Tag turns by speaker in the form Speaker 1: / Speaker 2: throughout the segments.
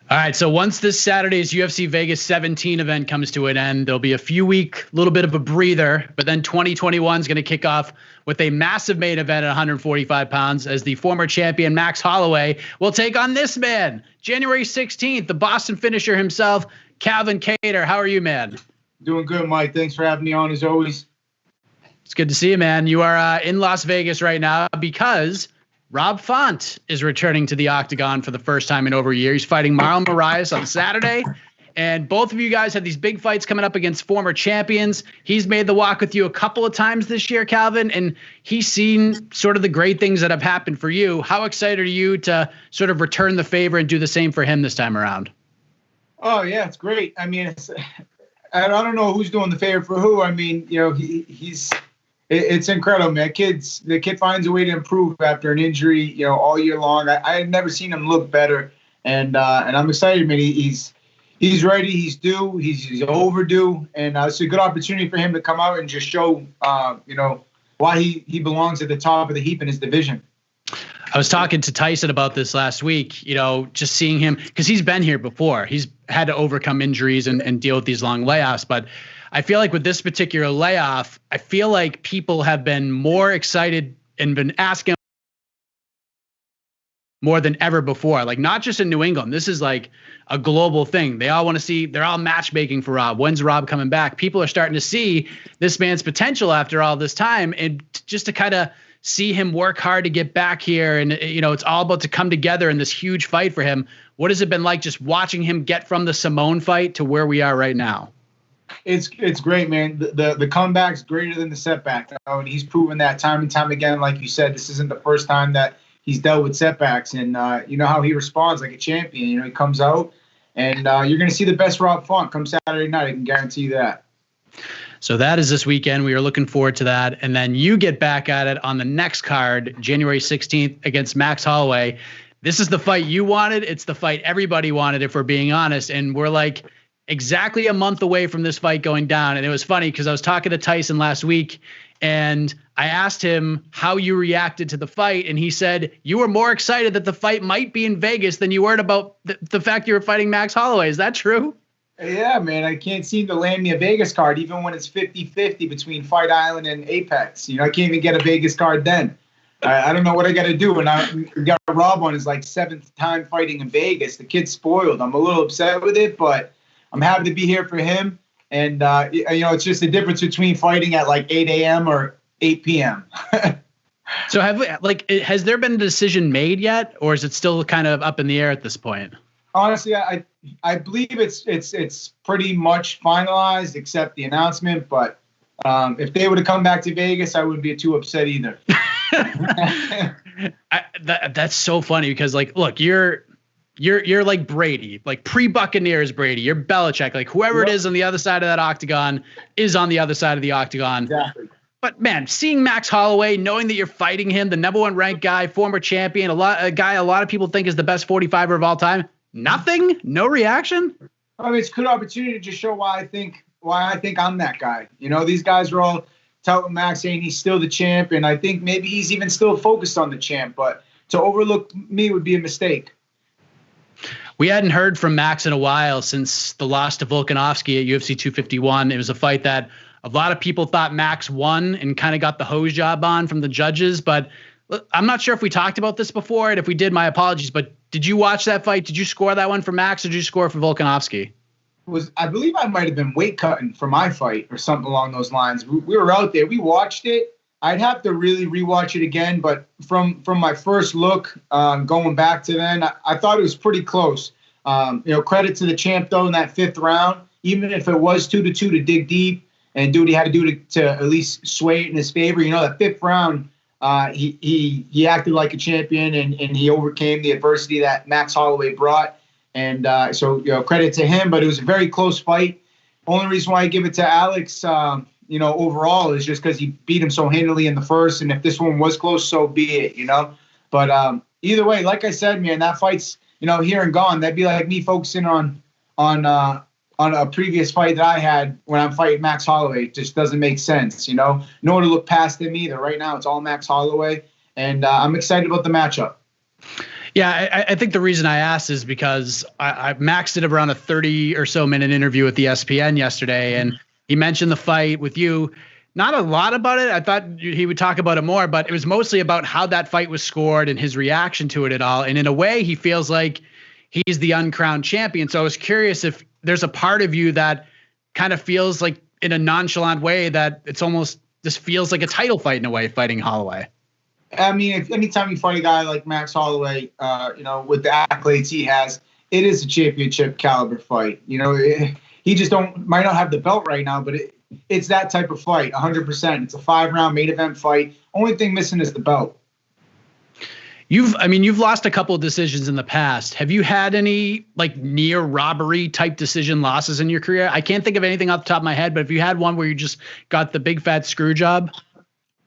Speaker 1: All right, so once this Saturday's UFC Vegas 17 event comes to an end, there'll be a few week, little bit of a breather, but then 2021 is going to kick off with a massive main event at 145 pounds as the former champion Max Holloway will take on this man, January 16th, the Boston finisher himself, Calvin Kattar. How are you, man?
Speaker 2: Doing good, Mike. Thanks for having me on as always.
Speaker 1: It's good to see you, man. You are in Las Vegas right now because Rob Font is returning to the octagon for the first time in over a year. He's fighting Marlon Moraes on Saturday. And both of you guys have these big fights coming up against former champions. He's made the walk with you a couple of times this year, Calvin, and he's seen sort of the great things that have happened for you. How excited are you to sort of return the favor and do the same for him this time around?
Speaker 2: Oh, yeah, it's great. I mean, I don't know who's doing the favor for who. I mean, you know, it's incredible, man. The kid finds a way to improve after an injury, you know, all year long. I had never seen him look better, and I'm excited, man. He's ready. He's due. He's overdue, and it's a good opportunity for him to come out and just show, you know, why he belongs at the top of the heap in his division.
Speaker 1: I was talking to Tyson about this last week, you know, just seeing him because he's been here before. He's had to overcome injuries and deal with these long layoffs, but I feel like with this particular layoff, I feel like people have been more excited and been asking more than ever before. Like, not just in New England. This is like a global thing. They all want to see, they're all matchmaking for Rob. When's Rob coming back? People are starting to see this man's potential after all this time. And just to kind of see him work hard to get back here. And, you know, it's all about to come together in this huge fight for him. What has it been like just watching him get from the Simone fight to where we are right now?
Speaker 2: It's great, man. The comeback's greater than the setback, you know, and he's proven that time and time again. Like you said, this isn't the first time that he's dealt with setbacks, and you know how he responds like a champion. You know, he comes out, and you're going to see the best Rob Font come Saturday night. I can guarantee you that.
Speaker 1: So that is this weekend. We are looking forward to that. And then you get back at it on the next card, January 16th against Max Holloway. This is the fight you wanted. It's the fight everybody wanted, if we're being honest. And we're like exactly a month away from this fight going down. And it was funny because I was talking to Tyson last week and I asked him how you reacted to the fight. And he said, you were more excited that the fight might be in Vegas than you were about the fact you were fighting Max Holloway. Is that true?
Speaker 2: Yeah, man, I can't seem to land me a Vegas card, even when it's 50-50 between Fight Island and Apex. You know, I can't even get a Vegas card then. I don't know what I got to do. And I got Rob on his like 7th time fighting in Vegas. The kid's spoiled. I'm a little upset with it, but I'm happy to be here for him. And, you know, it's just the difference between fighting at like 8 a.m. or 8 p.m.
Speaker 1: So has there been a decision made yet, or is it still kind of up in the air at this point?
Speaker 2: Honestly, I believe it's pretty much finalized except the announcement. But if they would have come back to Vegas, I wouldn't be too upset either.
Speaker 1: That's so funny because, like, look, you're like Brady, like pre-Buccaneers Brady. You're Belichick. Like whoever it is on the other side of that octagon is on the other side of the octagon.
Speaker 2: Exactly.
Speaker 1: But man, seeing Max Holloway, knowing that you're fighting him, the #1 ranked guy, former champion, a guy a lot of people think is the best 45er of all time. Nothing? No reaction?
Speaker 2: I mean, it's a good opportunity to just show why I think I'm that guy. You know, these guys are all touting Max, saying he's still the champ, and I think maybe he's even still focused on the champ. But to overlook me would be a mistake.
Speaker 1: We hadn't heard from Max in a while since the loss to Volkanovski at UFC 251. It was a fight that a lot of people thought Max won and kind of got the hose job on from the judges. But I'm not sure if we talked about this before, and if we did, my apologies. But did you watch that fight? Did you score that one for Max, or did you score for Volkanovski?
Speaker 2: I believe I might have been weight cutting for my fight or something along those lines. We were out there. We watched it. I'd have to really rewatch it again. But from my first look, going back to then, I thought it was pretty close. You know, credit to the champ, though, in that 5th round, even if it was 2-2 to dig deep and do what he had to do to at least sway it in his favor. You know, that 5th round, he acted like a champion and he overcame the adversity that Max Holloway brought. And so, you know, credit to him, but it was a very close fight. Only reason why I give it to Alex, you know, overall is just because he beat him so handily in the first. And if this one was close, so be it, you know. But either way, like I said, man, that fight's, you know, here and gone. That'd be like me focusing on a previous fight that I had when I'm fighting Max Holloway. It just doesn't make sense, you know. Nor to look past him either. Right now, it's all Max Holloway, and I'm excited about the matchup.
Speaker 1: Yeah, I think the reason I asked is because Max did around a 30 or so minute interview with ESPN yesterday, and he mentioned the fight with you. Not a lot about it. I thought he would talk about it more, but it was mostly about how that fight was scored and his reaction to it at all. And in a way, he feels like he's the uncrowned champion. So I was curious if there's a part of you that kind of feels like in a nonchalant way that it's almost just feels like a title fight in a way, fighting Holloway.
Speaker 2: I mean, anytime you fight a guy like Max Holloway, with the accolades he has, it is a championship caliber fight. He just might not have the belt right now, but it's that type of fight, 100%. It's a 5-round main event fight. Only thing missing is the belt.
Speaker 1: You've lost a couple of decisions in the past. Have you had any like near robbery type decision losses in your career? I can't think of anything off the top of my head, but if you had one where you just got the big fat screw job.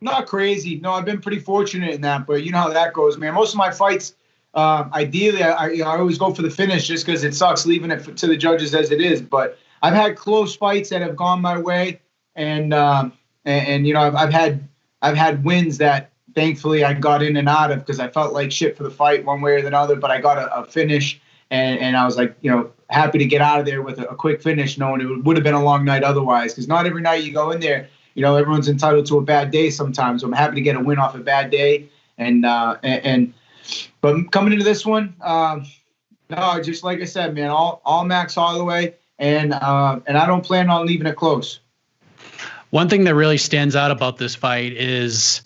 Speaker 2: Not crazy. No, I've been pretty fortunate in that, but you know how that goes, man. Most of my fights, ideally, I always go for the finish just because it sucks leaving it to the judges as it is. But I've had close fights that have gone my way, and I've had wins that thankfully I got in and out of because I felt like shit for the fight one way or the other, but I got a finish, and I was like, happy to get out of there with a quick finish, knowing it would have been a long night otherwise. Because not every night you go in there. Everyone's entitled to a bad day sometimes. So I'm happy to get a win off a bad day. But coming into this one, no, just like I said, man, all Max Holloway, and I don't plan on leaving it close.
Speaker 1: One thing that really stands out about this fight is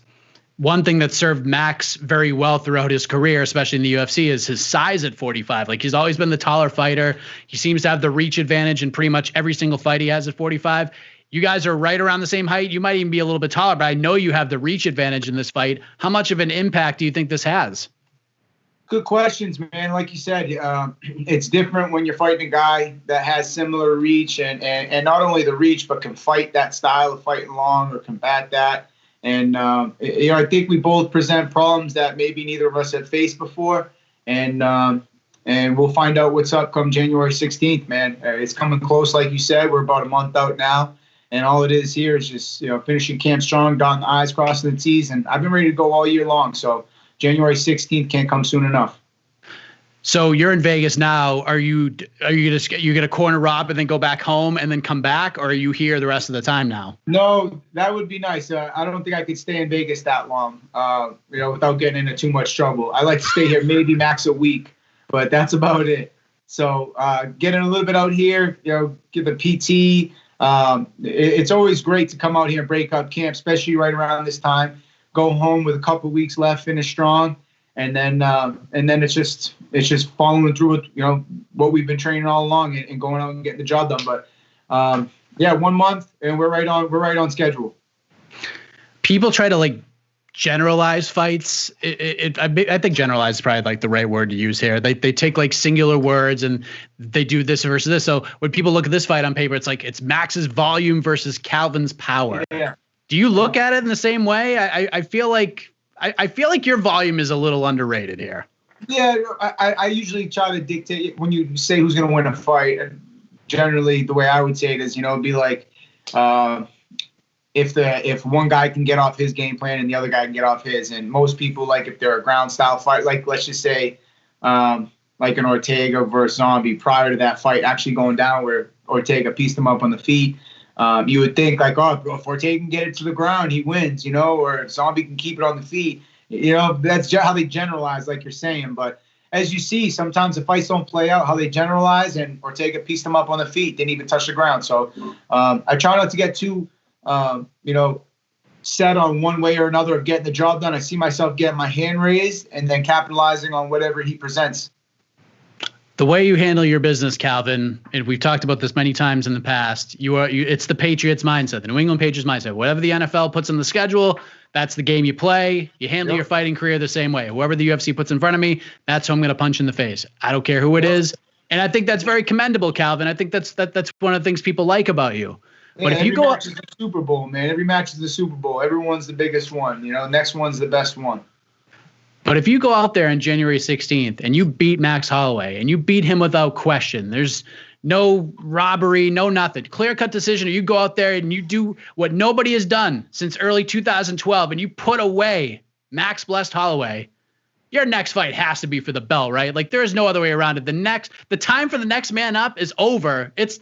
Speaker 1: one thing that served Max very well throughout his career, especially in the UFC, is his size at 45. Like, he's always been the taller fighter. He seems to have the reach advantage in pretty much every single fight he has at 45. You guys are right around the same height. You might even be a little bit taller, but I know you have the reach advantage in this fight. How much of an impact do you think this has?
Speaker 2: Good questions, man. Like you said, it's different when you're fighting a guy that has similar reach and not only the reach, but can fight that style of fighting long or combat that. And, I think we both present problems that maybe neither of us have faced before. And we'll find out what's up come January 16th, man. It's coming close, like you said. We're about a month out now. And all it is here is just, finishing camp strong, dotting the I's, crossing the T's. And I've been ready to go all year long. So January 16th can't come soon enough.
Speaker 1: So you're in Vegas now. Are you going to corner Rob and then go back home and then come back? Or are you here the rest of the time now?
Speaker 2: No, that would be nice. I don't think I could stay in Vegas that long, without getting into too much trouble. I like to stay here maybe max a week, but that's about it. So getting a little bit out here, give the PT. It's always great to come out here and break up camp, especially right around this time. Go home with a couple weeks left, finish strong, and then it's just following through with what we've been training all along and going out and getting the job done. But 1 month and we're right on schedule. People
Speaker 1: try to generalize fights. I think generalize is probably the right word to use here. They take singular words and they do this versus this. So when people look at this fight on paper, it's Max's volume versus Calvin's power.
Speaker 2: Yeah.
Speaker 1: Do you look at it in the same way? I feel like your volume is a little underrated here.
Speaker 2: Yeah, I usually try to dictate when you say who's going to win a fight. Generally, the way I would say it is, it'd be like, if one guy can get off his game plan and the other guy can get off his, and most people, if they're a ground style fight, let's just say, like an Ortega versus Zombie, prior to that fight actually going down where Ortega pieced him up on the feet, you would think if Ortega can get it to the ground, he wins, or if Zombie can keep it on the feet. That's how they generalize, like you're saying. But as you see, sometimes the fights don't play out how they generalize, and Ortega pieced him up on the feet, didn't even touch the ground. So I try not to get too set on one way or another of getting the job done. I see myself getting my hand raised and then capitalizing on whatever he presents.
Speaker 1: The way you handle your business, Calvin, and we've talked about this many times in the past, it's the Patriots mindset, the New England Patriots mindset. Whatever the NFL puts on the schedule, that's the game you play. You handle your fighting career the same way. Whoever the UFC puts in front of me, that's who I'm going to punch in the face. I don't care who it is. And I think that's very commendable, Calvin. I think that's one of the things people like about you. But if you go
Speaker 2: match is the Super Bowl, man. Every match is the Super Bowl. Everyone's the biggest one. Next one's the best one.
Speaker 1: But if you go out there on January 16th and you beat Max Holloway and you beat him without question, there's no robbery, no nothing, clear-cut decision, or you go out there and you do what nobody has done since early 2012 and you put away Max Blessed Holloway, your next fight has to be for the belt, right? Like there is no other way around it. The time for the next man up is over. It's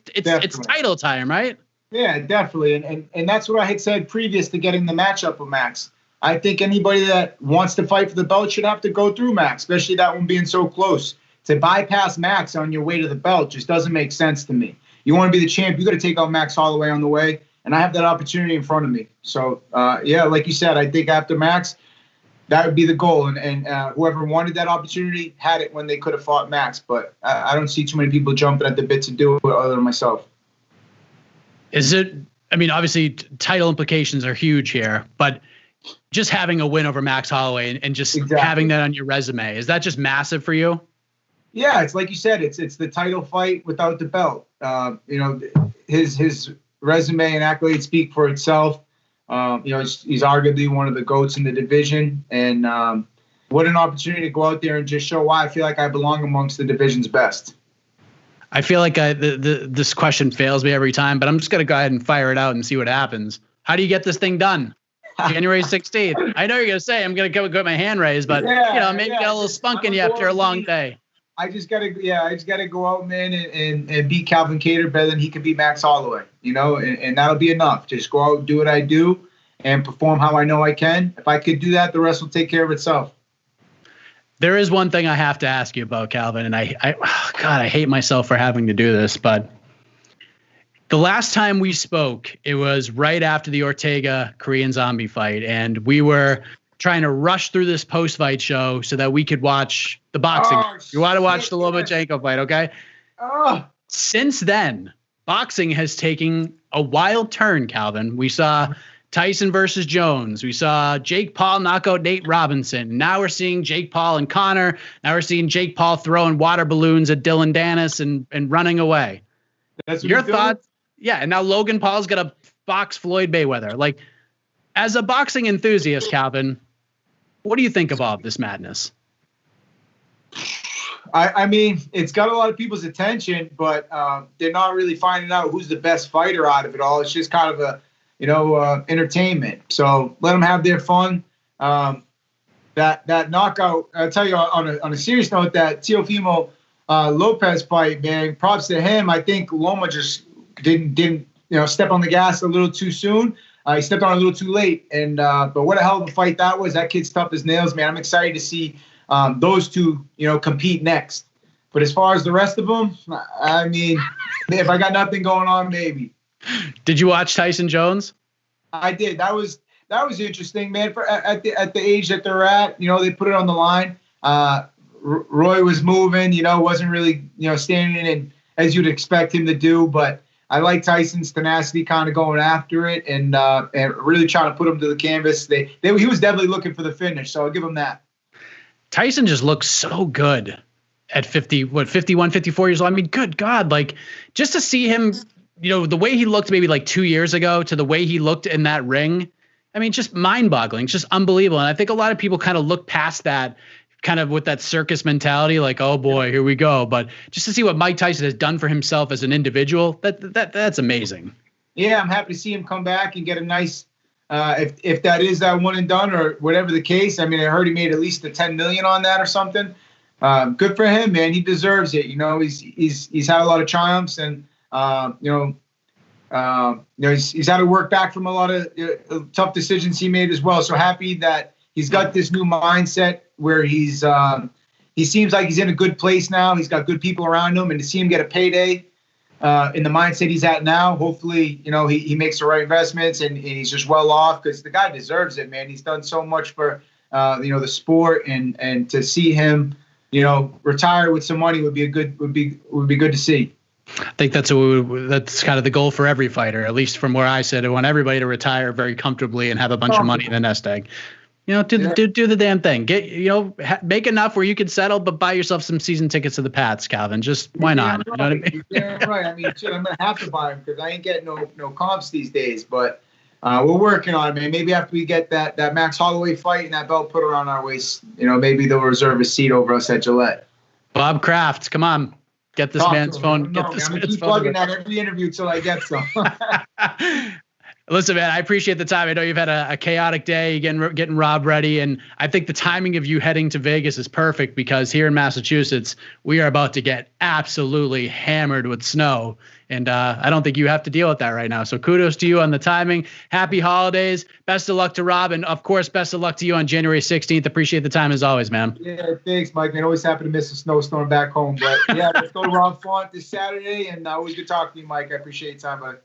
Speaker 1: title time, right?
Speaker 2: Yeah, definitely. And that's what I had said previous to getting the matchup with Max. I think anybody that wants to fight for the belt should have to go through Max, especially that one being so close. To bypass Max on your way to the belt just doesn't make sense to me. You want to be the champ, you got to take out Max Holloway on the way, and I have that opportunity in front of me. So, yeah, like you said, I think after Max, that would be the goal. And whoever wanted that opportunity had it when they could have fought Max. But I don't see too many people jumping at the bit to do it other than myself.
Speaker 1: Is it, I mean, obviously title implications are huge here, but just having a win over Max Holloway and just having that on your resume, is that just massive for you?
Speaker 2: Yeah, it's like you said, it's the title fight without the belt. His resume and accolades speak for itself. He's arguably one of the GOATs in the division, and what an opportunity to go out there and just show why I feel like I belong amongst the division's best.
Speaker 1: I feel like this question fails me every time, but I'm just gonna go ahead and fire it out and see what happens. How do you get this gotten done? January 16th. I know you're gonna say I'm gonna go get my hand raised, but maybe get a little spunk in you after a long day.
Speaker 2: I just gotta go out, man, and beat Calvin Kattar better than he could beat Max Holloway, and that'll be enough. Just go out, do what I do, and perform how I know I can. If I could do that, the rest will take care of itself.
Speaker 1: There is one thing I have to ask you about, Calvin, and I hate myself for having to do this, but the last time we spoke, it was right after the Ortega Korean Zombie fight, and we were trying to rush through this post-fight show so that we could watch the boxing. You want to watch the Lomachenko fight, okay? Since then, boxing has taken a wild turn, Calvin. We saw Tyson versus Jones. We saw Jake Paul knock out Nate Robinson. Now we're seeing Jake Paul and Connor. Now we're seeing Jake Paul throwing water balloons at Dylan Dennis and running away.
Speaker 2: That's what
Speaker 1: your thoughts? Yeah, and now Logan Paul's got to box Floyd Mayweather. Like, as a boxing enthusiast, Calvin, what do you think of all of this madness?
Speaker 2: I mean, it's got a lot of people's attention, but they're not really finding out who's the best fighter out of it all. It's just kind of a, entertainment. So let them have their fun. That knockout, I'll tell you on a serious note, that Teofimo Lopez fight, man, props to him. I think Loma just didn't step on the gas a little too soon. He stepped on a little too late, but what a hell of a fight that was. That kid's tough as nails, man. I'm excited to see those two, compete next. But as far as the rest of them, I mean, if I got nothing going on, maybe.
Speaker 1: Did you watch Tyson Jones?
Speaker 2: I did. That was interesting, man. At the age that they're at, they put it on the line. Roy was moving, wasn't really, standing in as you'd expect him to do, but I like Tyson's tenacity, kind of going after it and really trying to put him to the canvas. He was definitely looking for the finish, so I'll give him that.
Speaker 1: Tyson just looks so good at 51, 54 years old. I mean, good God, like just to see him, the way he looked maybe like 2 years ago to the way he looked in that ring. I mean, just mind-boggling, just unbelievable. And I think a lot of people kind of look past that, kind of with that circus mentality, like, oh boy, here we go. But just to see what Mike Tyson has done for himself as an individual, that's amazing.
Speaker 2: Yeah, I'm happy to see him come back and get a nice, if that is that one and done or whatever the case. I mean, I heard he made at least the $10 million on that or something. Good for him, man. He deserves it. He's had a lot of triumphs and he's had to work back from a lot of tough decisions he made as well. So happy that he's got this new mindset where he seems like he's in a good place now. He's got good people around him, and to see him get a payday in the mindset he's at now, hopefully, he makes the right investments and he's just well off because the guy deserves it, man. He's done so much for, the sport and to see him, retire with some money would be good to see.
Speaker 1: I think that's kind of the goal for every fighter, at least from where I sit. I want everybody to retire very comfortably and have a bunch of money in the nest egg. Do the damn thing. Get, make enough where you can settle, but buy yourself some season tickets to the Pats, Calvin. Just why not?
Speaker 2: You know what I mean? Yeah, right. I mean, shit, I'm gonna have to buy them because I ain't getting no comps these days. But we're working on it, man. Maybe after we get that Max Holloway fight and that belt put around our waist, maybe they'll reserve a seat over us at Gillette.
Speaker 1: Bob Kraft, come on. Get this man's phone.
Speaker 2: I'm gonna keep plugging that every interview till I get some.
Speaker 1: Listen, man, I appreciate the time. I know you've had a chaotic day getting Rob ready, and I think the timing of you heading to Vegas is perfect because here in Massachusetts, we are about to get absolutely hammered with snow, and I don't think you have to deal with that right now. So kudos to you on the timing. Happy holidays. Best of luck to Rob, and of course, best of luck to you on January 16th. Appreciate the time as always, man.
Speaker 2: Yeah, thanks, Mike. Man, always happy to miss a snowstorm back home, but yeah, let's go to Rob Font this Saturday, and always good talking to you, Mike. I appreciate your time, bud.